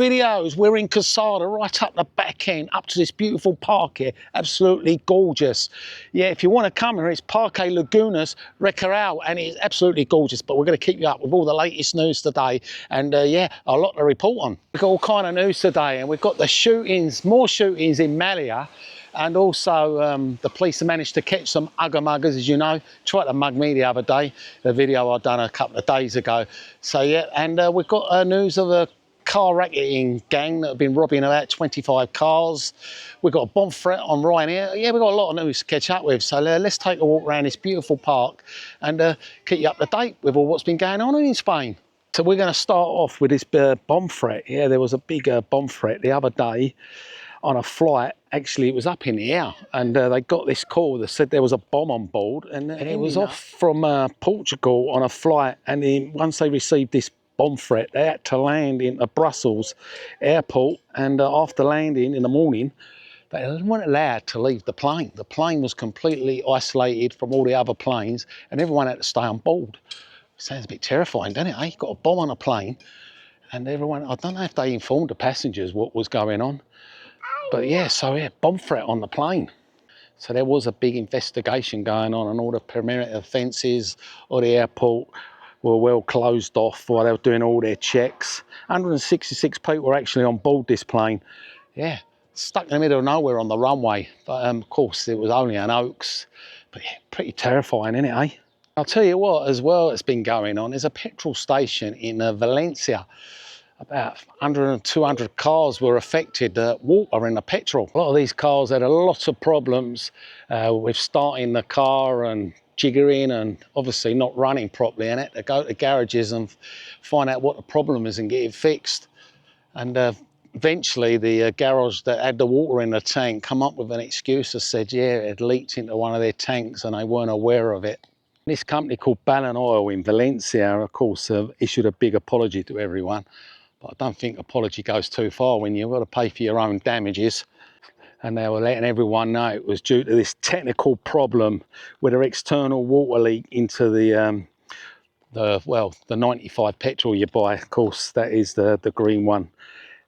videos. We're in Quesada, right up the back end, up to this beautiful park here. Absolutely gorgeous. Yeah, if you want to come here, it's Parque Lagunas Recorral, and it's absolutely gorgeous. But we're going to keep you up with all the latest news today. And yeah, a lot to report on. We've got all kind of news today, and we've got the shootings, more shootings in Malia. And also the police have managed to catch some muggers, as you know. Tried to mug me the other day, the video I'd done a couple of days ago. So yeah, and we've got news of a car racketing gang that have been robbing about 25 cars. We've got a bomb threat on Ryanair. Yeah, we've got a lot of news to catch up with. So let's take a walk around this beautiful park and keep you up to date with all what's been going on in Spain. So we're going to start off with this bomb threat. Yeah, there was a big bomb threat the other day on a flight. Actually, it was up in the air, and they got this call that said there was a bomb on board, and it was off from Portugal on a flight. And then once they received this bomb threat, they had to land in Brussels airport, and after landing in the morning, they weren't allowed to leave the plane. The plane was completely isolated from all the other planes, and everyone had to stay on board. Sounds a bit terrifying, doesn't it? You've got a bomb on a plane, and everyone, I don't know if they informed the passengers what was going on. But yeah, so yeah, bomb threat on the plane. So there was a big investigation going on, and all the perimeter fences or the airport were well closed off while they were doing all their checks. 166 people were actually on board this plane. Yeah, stuck in the middle of nowhere on the runway. But of course, it was only an hoax. But yeah, pretty terrifying, isn't it, eh? I'll tell you what, as well, that's been going on. There's a petrol station in Valencia. About 100 and 200 cars were affected, water in the petrol. A lot of these cars had a lot of problems with starting the car and jiggering and obviously not running properly, and had to go to garages and find out what the problem is and get it fixed. And eventually the garage that had the water in the tank come up with an excuse that said, yeah, it had leaked into one of their tanks and they weren't aware of it. This company called Ballon Oil in Valencia, of course, issued a big apology to everyone. But I don't think apology goes too far when you've got to pay for your own damages. And they were letting everyone know it was due to this technical problem with an external water leak into the 95 petrol you buy. Of course, that is the green one.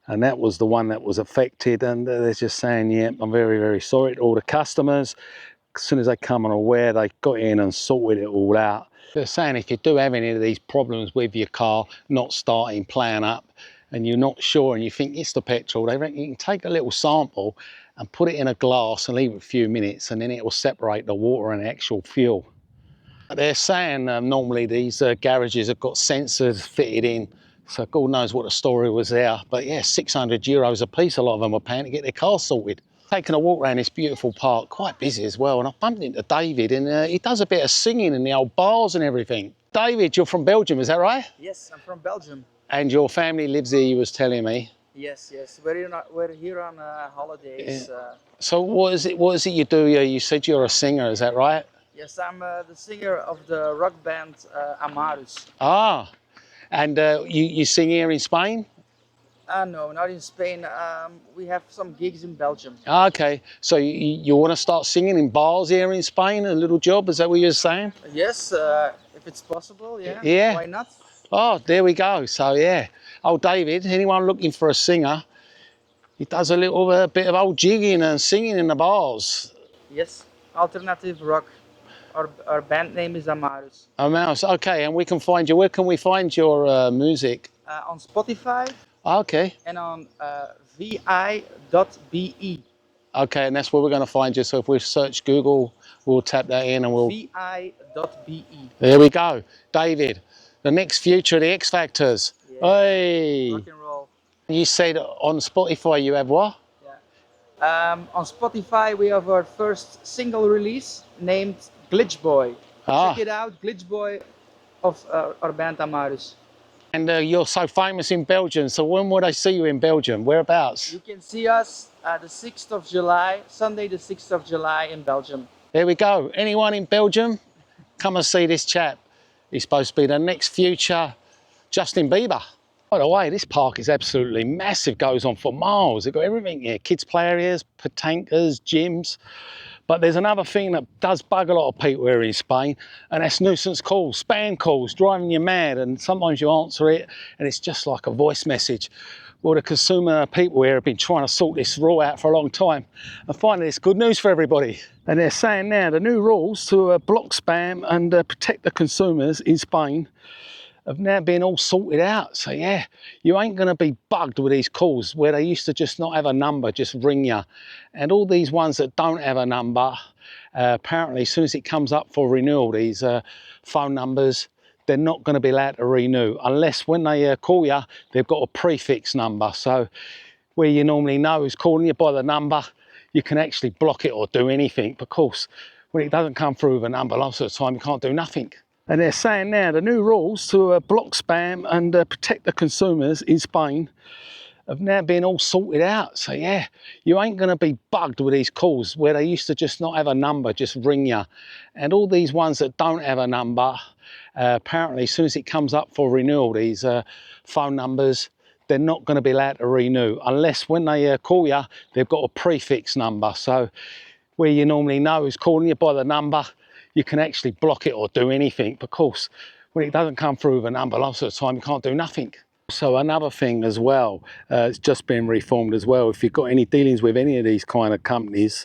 And that was the one that was affected. And they're just saying, yeah, I'm very, very sorry to all the customers. As soon as they come unaware, they got in and sorted it all out. They're saying if you do have any of these problems with your car, not starting, playing up, and you're not sure and you think it's the petrol, they reckon you can take a little sample and put it in a glass and leave it a few minutes, and then it will separate the water and the actual fuel. They're saying normally these garages have got sensors fitted in, so God knows what the story was there. But yeah, 600 euros a piece, a lot of them were paying to get their car sorted. Taking a walk around this beautiful park, quite busy as well, and I bumped into David, and he does a bit of singing in the old bars and everything. David, you're from Belgium, is that right? Yes, I'm from Belgium. And your family lives here, you was telling me. Yes, we're here on holidays. Yeah. So what is it you do here? You said you're a singer, is that right? Yes, I'm the singer of the rock band Amarus. Ah, and you sing here in Spain? No, not in Spain. We have some gigs in Belgium. Okay, so you want to start singing in bars here in Spain, a little job, is that what you're saying? Yes, if it's possible, yeah. Yeah. Why not? Oh, there we go. So yeah, old David, anyone looking for a singer, he does a little bit of old jigging and singing in the bars. Yes, alternative rock. Our band name is Amarus. Amarus, okay, and we can find you. Where can we find your music? On Spotify. Okay. And on vi.be. Okay, and that's where we're going to find you. So if we search Google, we'll tap that in and we'll... vi.be. There we go. David, the next future of the X Factors. Yeah. Hey. Rock and roll. You said on Spotify you have what? Yeah. On Spotify we have our first single release named Glitch Boy. Ah. Check it out, Glitch Boy of our band Amarus. And you're so famous in Belgium, so when would I see you in Belgium? Whereabouts? You can see us the 6th of July, Sunday the 6th of July in Belgium. There we go. Anyone in Belgium, come and see this chap. He's supposed to be the next future Justin Bieber. By the way, this park is absolutely massive, goes on for miles. They've got everything here, kids play areas, petankas, gyms. But there's another thing that does bug a lot of people here in Spain, and that's nuisance calls, spam calls, driving you mad, and sometimes you answer it and it's just like a voice message. Well, the consumer people here have been trying to sort this rule out for a long time, and finally it's good news for everybody. And they're saying now the new rules to block spam and protect the consumers in Spain have now been all sorted out. So yeah, you ain't going to be bugged with these calls where they used to just not have a number, just ring you. And all these ones that don't have a number, apparently as soon as it comes up for renewal, these phone numbers, they're not going to be allowed to renew unless when they call you, they've got a prefix number. So where you normally know who's calling you by the number, you can actually block it or do anything. But of course, when it doesn't come through with a number, lots of the time you can't do nothing. And they're saying now the new rules to block spam and protect the consumers in Spain have now been all sorted out. So yeah, you ain't going to be bugged with these calls where they used to just not have a number, just ring you. And all these ones that don't have a number, apparently as soon as it comes up for renewal, these phone numbers, they're not going to be allowed to renew unless when they call you, they've got a prefix number. So where you normally know who's calling you by the number, you can actually block it or do anything. But of course, when it doesn't come through with a number, lots of the time you can't do nothing. So another thing as well, it's just been reformed as well. If you've got any dealings with any of these kind of companies,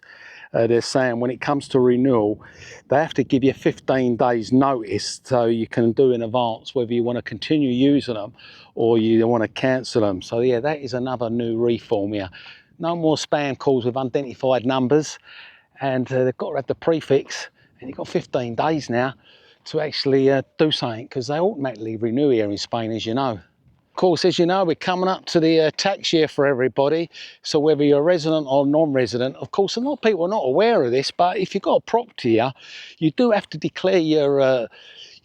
they're saying when it comes to renewal, they have to give you 15 days notice so you can do in advance whether you want to continue using them or you want to cancel them. So yeah, that is another new reform here. No more spam calls with unidentified numbers, and they've got to have the prefix, and you've got 15 days now to actually do something, because they automatically renew here in Spain, as you know. Of course, as you know, we're coming up to the tax year for everybody. So whether you're a resident or non-resident, of course, a lot of people are not aware of this, but if you've got a property here, you do have to declare your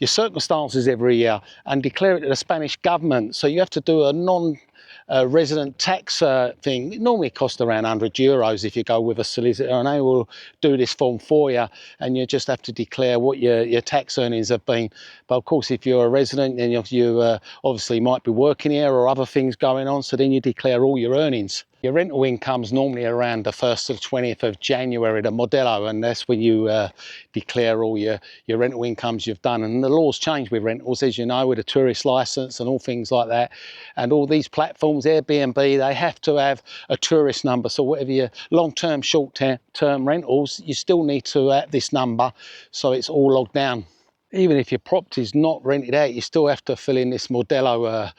circumstances every year and declare it to the Spanish government. So you have to do a resident tax thing. It normally costs around €100 if you go with a solicitor, and they will do this form for you, and you just have to declare what your tax earnings have been. But of course, if you're a resident, then you obviously might be working here or other things going on, so then you declare all your earnings. Your rental income's normally around the 1st to the 20th of January, the Modelo, and that's when you declare all your rental incomes you've done. And the laws change with rentals, as you know, with a tourist licence and all things like that. And all these platforms, Airbnb, they have to have a tourist number. So whatever your long-term, short-term rentals, you still need to have this number, so it's all logged down. Even if your property's not rented out, you still have to fill in this Modelo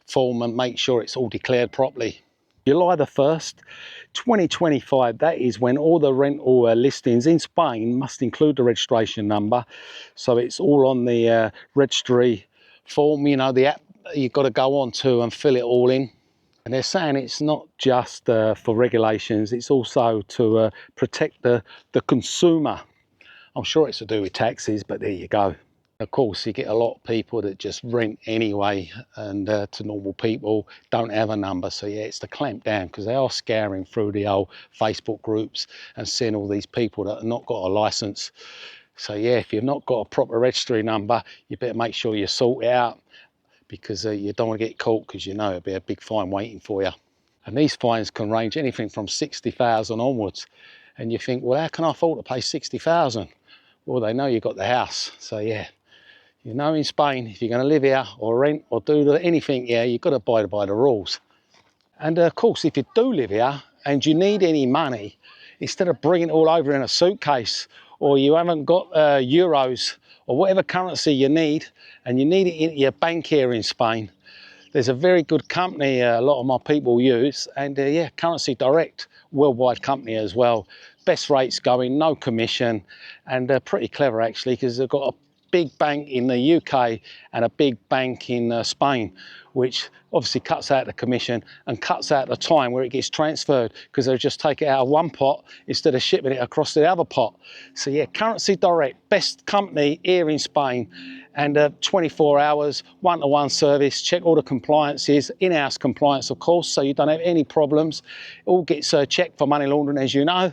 form and make sure it's all declared properly. July the 1st, 2025, that is when all the rental listings in Spain must include the registration number. So it's all on the registry form, you know, the app you've got to go on to and fill it all in. And they're saying it's not just for regulations, it's also to protect the consumer. I'm sure it's to do with taxes, but there you go. Of course, you get a lot of people that just rent anyway, and to normal people don't have a number. So yeah, it's to clamp down, because they are scouring through the old Facebook groups and seeing all these people that have not got a license. So yeah, if you've not got a proper registry number, you better make sure you sort it out, because you don't want to get caught, because you know it'll be a big fine waiting for you. And these fines can range anything from 60,000 onwards. And you think, well, how can I afford to pay 60,000? Well, they know you got the house. So yeah, you know, in Spain, if you're going to live here or rent or do anything here, you've got to abide by the rules. And of course, if you do live here and you need any money, instead of bringing it all over in a suitcase, or you haven't got euros or whatever currency you need, and you need it in your bank here in Spain, there's a very good company a lot of my people use, and yeah, Currency Direct, worldwide company as well. Best rates going, no commission, and pretty clever actually, because they've got a big bank in the UK and a big bank in Spain, which obviously cuts out the commission and cuts out the time where it gets transferred, because they'll just take it out of one pot instead of shipping it across the other pot. So yeah, Currency Direct, best company here in Spain, and 24 hours, one-to-one service, check all the compliances, in-house compliance of course, so you don't have any problems. It all gets checked for money laundering, as you know.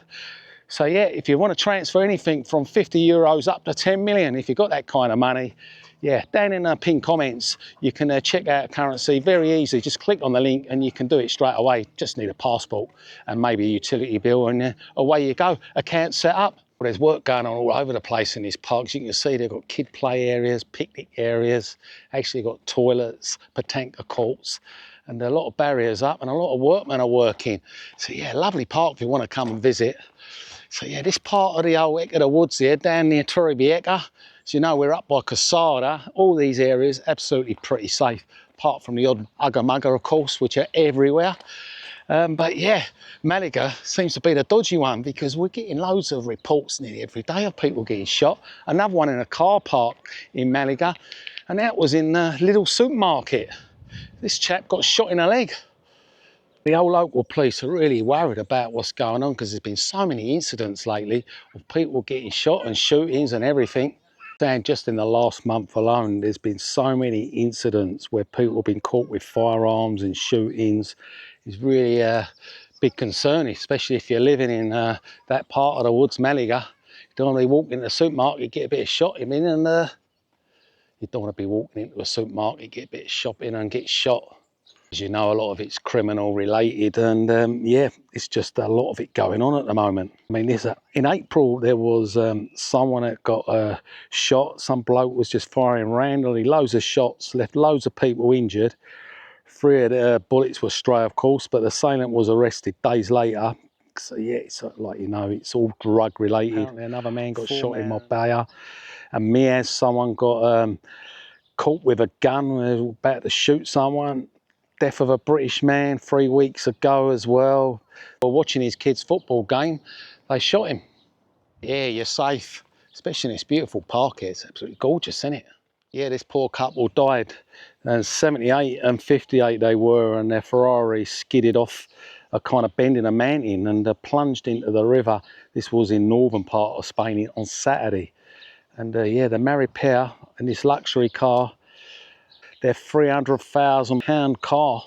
So yeah, if you want to transfer anything from 50 euros up to 10 million, if you've got that kind of money, yeah, down in the pinned comments, you can check out Currency, very easy. Just click on the link and you can do it straight away. Just need a passport and maybe a utility bill, and away you go, account set up. Well, there's work going on all over the place in this park. As you can see, they've got kid play areas, picnic areas, actually got toilets, petanque courts, and a lot of barriers up and a lot of workmen are working. So yeah, lovely park if you want to come and visit. So yeah, this part of the old neck of the woods here, down near Torrevieja, as you know, we're up by Quesada. All these areas, absolutely pretty safe, apart from the odd ugga-mugga, of course, which are everywhere. But yeah, Malaga seems to be the dodgy one because we're getting loads of reports nearly every day of people getting shot. Another one in a car park in Malaga, and that was in the little supermarket. This chap got shot in the leg. The old local police are really worried about what's going on because there's been so many incidents lately of people getting shot and shootings and everything. And just in the last month alone, there's been so many incidents where people have been caught with firearms and shootings. It's really a big concern, especially if you're living in that part of the woods, Malaga. You don't want to be walking into the supermarket, get a bit of shot in, and you don't want to be walking into a supermarket, get a bit of shopping and get shot. As you know, a lot of it's criminal related, and yeah, it's just a lot of it going on at the moment. I mean, in April there was someone that got shot. Some bloke was just firing randomly, loads of shots, left loads of people injured. 3 of the bullets were stray, of course, but the assailant was arrested days later. So yeah, it's like, you know, it's all drug related. Apparently another man got shot in Marbella, and Miaz, someone got caught with a gun, about to shoot someone. Death of a British man 3 weeks ago as well. While watching his kid's football game, they shot him. Yeah, you're safe, especially in this beautiful park here. It's absolutely gorgeous, isn't it? Yeah, this poor couple died. And 78 and 58 they were, and their Ferrari skidded off a kind of bend in a mountain and plunged into the river. This was in northern part of Spain on Saturday. And yeah, the married pair in this luxury car, their £300,000 car,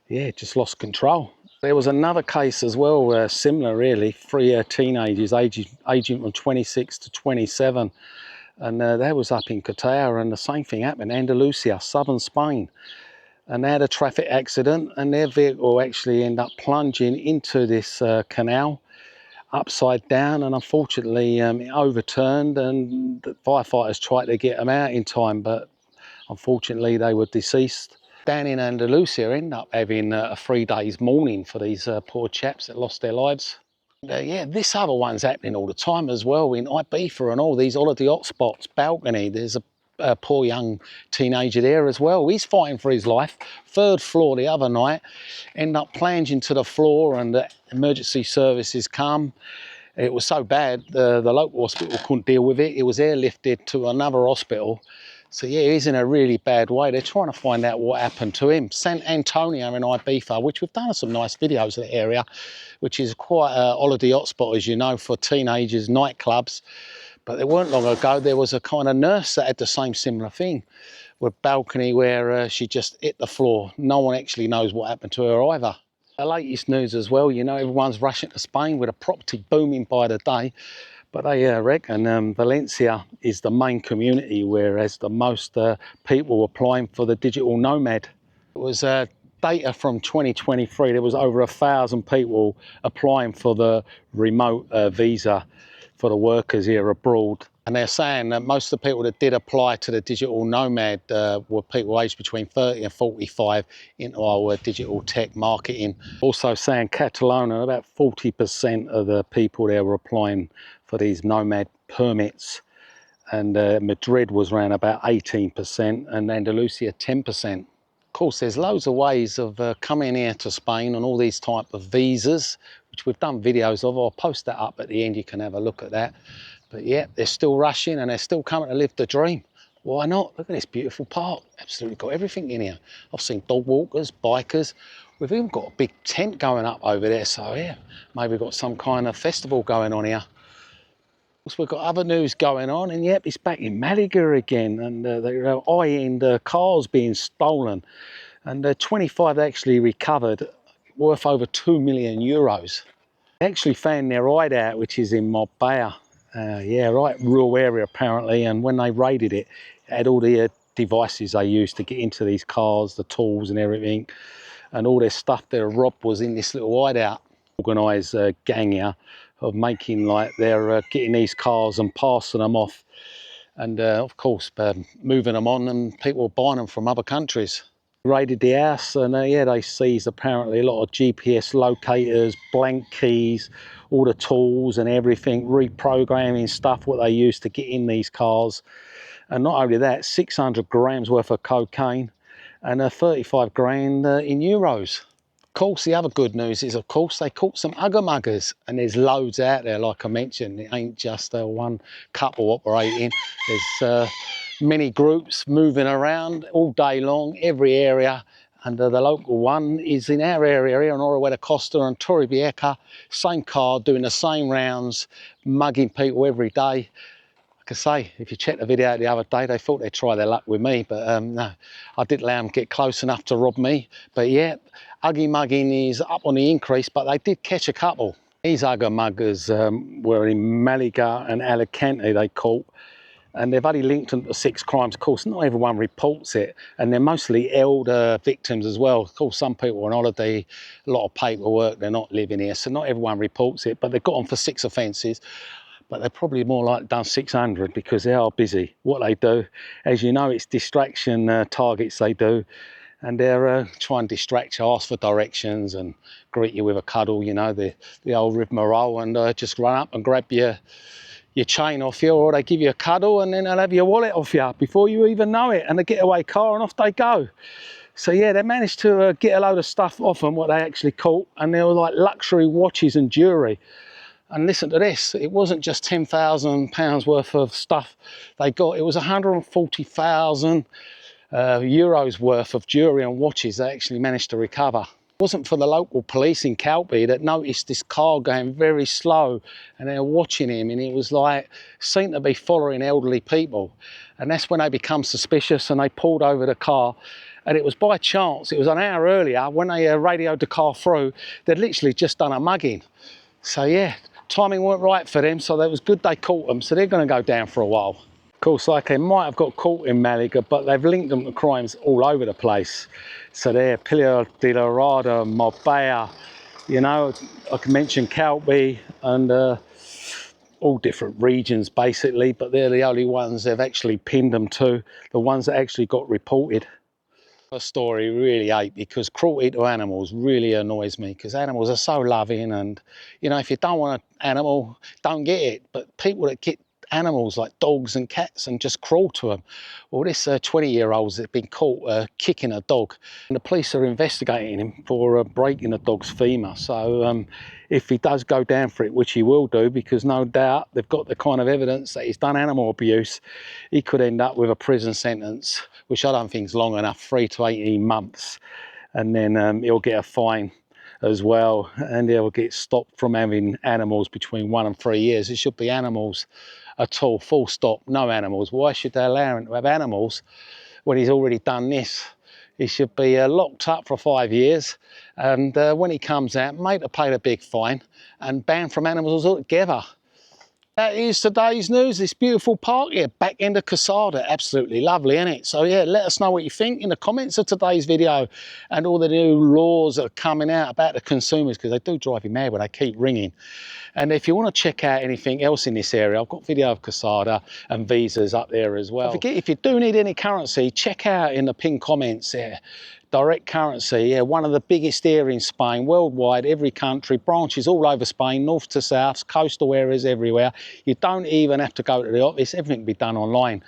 yeah, just lost control. There was another case as well, similar really, 3 teenagers aging from 26 to 27. And that was up in Qatar, and the same thing happened, Andalusia, southern Spain. And they had a traffic accident, and their vehicle actually ended up plunging into this canal, upside down, and unfortunately it overturned, and the firefighters tried to get them out in time, but unfortunately they were deceased. Down in Andalusia ended up having a 3 days mourning for these poor chaps that lost their lives. Yeah, this other one's happening all the time as well in Ibiza and all these holiday hotspots. Balcony, there's a poor young teenager there as well. He's fighting for his life. 3rd floor the other night, ended up plunging to the floor, and the emergency services come. It was so bad, the local hospital couldn't deal with it. It was airlifted to another hospital. So yeah, he's in a really bad way. They're trying to find out what happened to him. Sant Antonio in Ibiza, which we've done some nice videos of the area, which is quite a holiday hotspot, as you know, for teenagers, nightclubs. But it weren't long ago, there was a kind of nurse that had the same similar thing, with balcony where she just hit the floor. No one actually knows what happened to her either. The latest news as well, you know, everyone's rushing to Spain with a property booming by the day. But they reckon Valencia is the main community where has the most people applying for the digital nomad. It was data from 2023. There was over 1,000 people applying for the remote visa for the workers here abroad. And they're saying that most of the people that did apply to the digital nomad were people aged between 30 and 45 into our digital tech marketing. Also saying Catalonia, about 40% of the people there were applying for these nomad permits. And Madrid was around about 18% and Andalusia 10%. Of course, there's loads of ways of coming here to Spain on all these type of visas, which we've done videos of. I'll post that up at the end, you can have a look at that. But yeah, they're still rushing and they're still coming to live the dream. Why not? Look at this beautiful park. Absolutely got everything in here. I've seen dog walkers, bikers. We've even got a big tent going up over there. So yeah, maybe got some kind of festival going on here. We've got other news going on, and yep, it's back in Malaga again, and there are high-end cars being stolen, and 25 actually recovered, worth over €2 million. They actually found their hideout, which is in Marbella. Yeah, right, rural area apparently, and when they raided it, it had all the devices they used to get into these cars, the tools and everything, and all their stuff they robbed was in this little hideout. Organised gang here of making like they're getting these cars and passing them off, and of course moving them on, and people buying them from other countries. Raided the house, and yeah, they seized apparently a lot of GPS locators, blank keys, all the tools and everything, reprogramming stuff what they used to get in these cars. And not only that, 600 grams worth of cocaine and 35 grand in euros. Of course, the other good news is, of course, they caught some ugger-muggers, and there's loads out there, like I mentioned. It ain't just one couple operating. There's many groups moving around all day long, every area. And the local one is in our area here on Costa and Torrevieja. Same car, doing the same rounds, mugging people every day. Like I say, if you checked the video out the other day, they thought they'd try their luck with me, but no, I didn't allow them to get close enough to rob me. But yeah, uggy mugging is up on the increase, but they did catch a couple. These ugger muggers were in Malaga and Alicante they caught, and they've only linked them to 6 crimes. Of course, not everyone reports it, and they're mostly elder victims as well. Of course, some people on holiday, a lot of paperwork, they're not living here, so not everyone reports it, but they've got them for 6 offences. But they're probably more like done 600 because they are busy. What they do, as you know, it's distraction targets they do, and they're try and distract you, ask for directions and greet you with a cuddle, you know, the old rigmarole, and just run up and grab your chain off you, or they give you a cuddle and then they'll have your wallet off you before you even know it, and a getaway car, and off they go. So yeah, they managed to get a load of stuff off them, what they actually caught, and they were like luxury watches and jewellery. And listen to this, it wasn't just £10,000 worth of stuff they got, it was 140,000 euros worth of jewellery and watches they actually managed to recover. It wasn't for the local police in Calpe that noticed this car going very slow, and they were watching him, and it was like, seemed to be following elderly people. And that's when they become suspicious, and they pulled over the car. And it was by chance, it was an hour earlier, when they radioed the car through, they'd literally just done a mugging. So yeah, timing weren't right for them, so it was good they caught them, so they're going to go down for a while. Of course, like they might have got caught in Malaga, but they've linked them to crimes all over the place. So they're Pillar de la Rada, Marbella, you know, I can mention Calpe, and all different regions basically, but they're the only ones they've actually pinned them to, the ones that actually got reported. The story really hate, because cruelty to animals really annoys me, because animals are so loving, and you know, if you don't want an animal, don't get it. But people that get animals like dogs and cats and just cruel to them, well, this 20-year-old's been caught kicking a dog, and the police are investigating him for breaking the dog's femur. So if he does go down for it, which he will do, because no doubt they've got the kind of evidence that he's done animal abuse, he could end up with a prison sentence, which I don't think is long enough, 3 to 18 months. And then he'll get a fine as well, and he'll get stopped from having animals between 1 and 3 years. It should be animals at all, full stop, no animals. Why should they allow him to have animals when he's already done this? He should be locked up for 5 years, and when he comes out, made to pay the big fine and banned from animals altogether. That is today's news. This beautiful park here, back end of Quesada, absolutely lovely, isn't it? So yeah, let us know what you think in the comments of today's video, and all the new laws that are coming out about the consumers, because they do drive you mad when they keep ringing. And if you want to check out anything else in this area, I've got video of Quesada and visas up there as well. Don't forget, if you do need any currency, check out in the pinned comments there. Direct currency, yeah, one of the biggest here in Spain, worldwide, every country, branches all over Spain, north to south, coastal areas everywhere. You don't even have to go to the office, everything can be done online.